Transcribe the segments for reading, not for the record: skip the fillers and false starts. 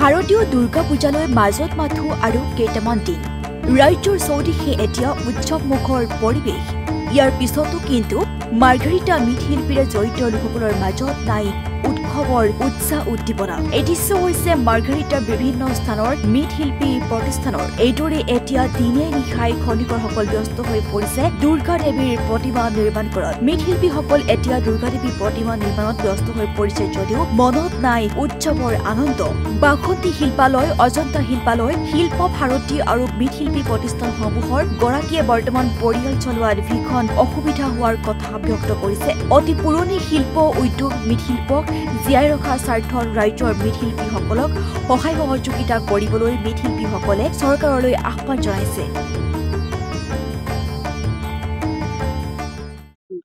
শাৰদীয় দুৰ্গা পূজালৈ মাজত মাথো আৰু কেইটামান দিন ৰাজ্যৰ চৌদিশে এতিয়া উৎসৱমুখৰ পৰিৱেশ। ইয়াৰ পিছতো কিন্তু মাৰ্ঘাৰিটা মৃৎশিল্পীৰে জড়িত লোকসকলৰ মাজত নাই উৎসৱৰ উৎসাহ উদ্দীপনা। এই দৃশ্য হৈছে মাৰ্ঘাৰিটাৰ বিভিন্ন স্থানৰ মৃৎশিল্পী প্ৰতিষ্ঠানৰ। এইদৰে এতিয়া দিনে নিশাই খনিকৰসকল ব্যস্ত হৈ পৰিছে দুৰ্গা দেৱীৰ প্ৰতিমা নিৰ্মাণ কৰাত। মৃৎশিল্পীসকল এতিয়া দুৰ্গা দেৱীৰ প্ৰতিমা নিৰ্মাণত ব্যস্ত হৈ পৰিছে যদিও মনত নাই উৎসৱৰ আনন্দ। বাসন্তী শিল্পালয়, অজন্তা শিল্পালয়, শিল্প ভাৰতী আৰু মৃৎশিল্পী প্ৰতিষ্ঠানসমূহৰ গৰাকীয়ে বৰ্তমান পৰিয়াল চলোৱাত ভীষণ অসুবিধা হোৱাৰ কথা ব্যক্ত কৰিছে। অতি পুৰণি শিল্প উদ্যোগ মৃৎশিল্পক জীয়াই ৰখা স্বাৰ্থত ৰাজ্যৰ মৃৎশিল্পীসকলক সহায় সহযোগিতা কৰিবলৈ মৃৎশিল্পীসকলে চৰকাৰলৈ আহ্বান জনাইছে।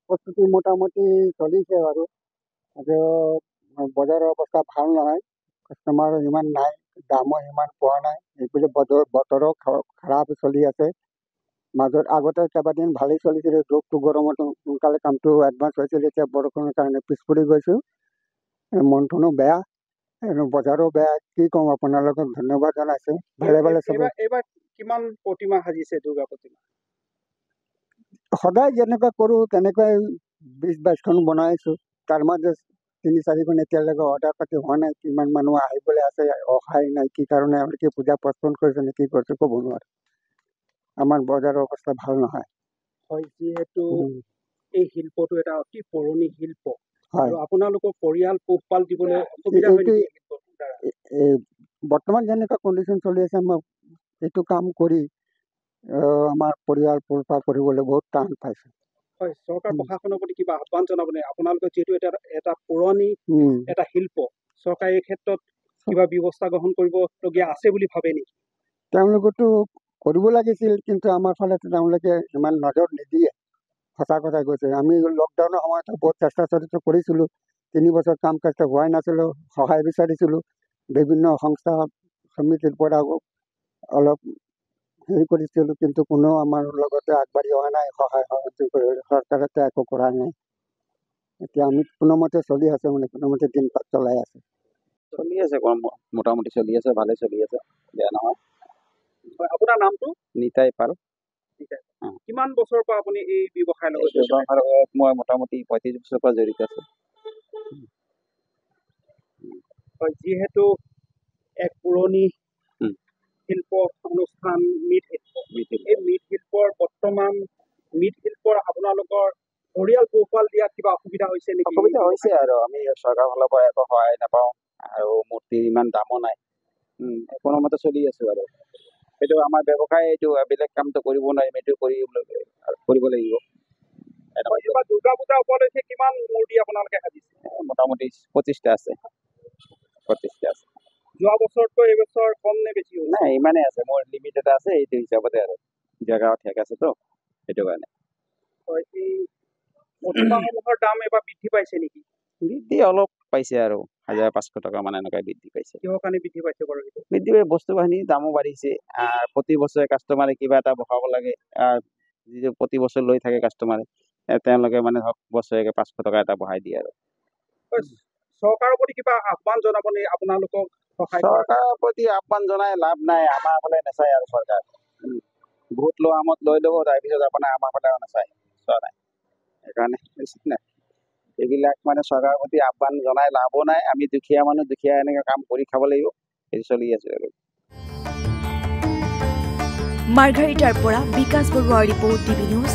প্ৰস্তুতি মোটামুটি চলিছে বাৰু। বজাৰৰ অৱস্থা ভাল নহয়, কাষ্টমাৰ ইমান নাই, দামো ইমান পোৱা নাই। এইফালে বতৰো খাৰাপ চলি আছে। মাজত আগতে কেইবাদিন ভালেই চলিছিল, ৰ'দটো গৰমত সোনকালে কামটো এডভান্স হৈছিল। এতিয়া বৰষুণৰ কাৰণে পিছ পৰি গৈছোঁ, মনটোনো বেয়া, বজাৰো বেয়া। কি ক'ম, আপোনালোকক ধন্যবাদ জনাইছোঁ। ভালে ভালে চব। এইবাৰ কিমান প্ৰতিমা সাজিছে দুৰ্গা প্ৰতিমা? সদায় যেনেকুৱা কৰোঁ তেনেকুৱাই 20-22খন বনাইছোঁ। তাৰ মাজত 3-4খন এতিয়ালৈকে অৰ্ডাৰ পাতি হোৱা নাই। কিমান মানুহ আহিবলৈ আছে, অহাই নাই। কি কাৰণে কি পূজা পষ্টপন কৰিছে নে কি কৰিছে ক'ব নোৱাৰে। আমাৰ বজাৰৰ অৱস্থা ভাল নহয়। হয়, যিহেতু এই শিল্পটো এটা অতি পুৰণি শিল্প, হয়, আৰু আপোনালোকৰ পৰিয়াল পোহপাল দিবলৈ অসুবিধা হয় নেকি? বৰ্তমান যেনেকুৱা কণ্ডিশ্যন চলি আছে, মই এইটো কাম কৰি আমাৰ পৰিয়াল পোহপাল কৰিবলৈ বহুত টান পাইছোঁ। হয়, চৰকাৰ প্ৰশাসনৰ প্ৰতি কিবা আহ্বান জনাবনে? আপোনালোকে যিহেতু এটা পুৰণি এটা শিল্প, চৰকাৰে এই ক্ষেত্ৰত কিবা ব্যৱস্থা গ্ৰহণ কৰিবলগীয়া আছে বুলি ভাবে নেকি? তেওঁলোকেতো কৰিব লাগিছিল, কিন্তু আমাৰ ফালে তেওঁলোকে ইমান নজৰ নিদিয়ে। সঁচা কথা কৈছে। আমি লকডাউনৰ সময়তো বহুত চেষ্টা কৰিছিলোঁ। 3 বছৰ কাম কাজ হোৱাই নাছিলোঁ, সহায় বিচাৰিছিলোঁ। বিভিন্ন সংস্থা সমিতিৰ পৰা অলপ হেৰি কৰিছিলোঁ, কিন্তু কোনো আমাৰ লগতে আগবাঢ়ি অহা নাই, সহায় সহযোগ চৰকাৰে একো কৰা নাই। এতিয়া আমি কোনোমতে চলি আছো, কোনোমতে দিন পাত চলাই আছে। চলি আছে, মোটামুটি চলি আছে, ভালে চলি আছে, বেয়া নহয়। আপোনাৰ নামটো? নিতাই পাল। কিমান বছৰৰ পৰা আপুনি এই ব্যৱসায়ৰ লগত? মই মোটামুটি 35 বছৰৰ পৰা জড়িত আছোঁ। হয়, যিহেতু এক পুৰণি শিল্প অনুষ্ঠান মৃৎশিল্প, এই মৃৎশিল্পৰ বৰ্তমান মৃৎশিল্পৰ আপোনালোকৰ পৰিয়াল পোহপাল দিয়াত কিবা অসুবিধা হৈছে নেকি? অসুবিধা হৈছে, আৰু আমি চৰকাৰৰ ফালৰ পৰা একো সহায় নাপাওঁ, আৰু মূৰ্তিৰ ইমান দামো নাই। কোনোমতে চলি আছোঁ আৰু। সেইটো আমাৰ ব্যৱসায়, এইটো বেলেগ কামটো কৰিব নোৱাৰিম, এইটো কৰিব লাগিব। দুৰ্গা পূজা উপলক্ষে কিমান মূৰ্তি আপোনালোকে সাজিছে? মোটামুটি 25টা আছে। 25টা আছে। যোৱা বছৰতকৈ এইবছৰ কম নে বেছি? নাই, ইমানেই আছে। মোৰ লিমিট এটা আছে, এইটো হিচাপতে আৰু জেগাও ঠেক আছেতো, সেইটো কাৰণে। প্ৰতিমাসমূহৰ দাম এবাৰ বৃদ্ধি পাইছে নেকি? বৃদ্ধি অলপ পাইছে, আৰু 1500 টকা মান এনেকৈ বৃদ্ধি পাইছে। কিহৰ কাৰণে বৃদ্ধি পাইছে বাৰু? বৃদ্ধি পাই বস্তু বাহিনীৰ দামো বাঢ়িছে। প্ৰতি বছৰে কাষ্টমাৰে কিবা এটা বঢ়াব লাগে। যিটো প্ৰতি বছৰ লৈ থাকে কাষ্টমাৰে, তেওঁলোকে মানে ধৰক বছৰেকে 500 টকা এটা বঢ়াই দিয়ে আৰু। চৰকাৰৰ প্ৰতি কিবা আহ্বান জনাবনে আপোনালোকক? চৰকাৰৰ প্ৰতি আহ্বান জনাই লাভ নাই, আমাৰ ফালে নাচায় আৰু চৰকাৰ। বহুত আমত লৈ ল'ব, তাৰপিছত আপোনাৰ আমাৰ ফালে নাচায়, চোৱা নাই। সেইকাৰণে নাই, এইবিলাক মানে চৰকাৰৰ প্ৰতি আহ্বান জনাই লাভো নাই। আমি দুখীয়া মানুহ, দুখীয়া এনেকৈ কাম কৰি খাব লাগিব, সেইটো চলি আছোঁ আৰু। মাৰ্ঘাৰিটাৰ পৰা বিকাশ বৰুৱাৰ ৰিপৰ্ট, টিভি নিউজ।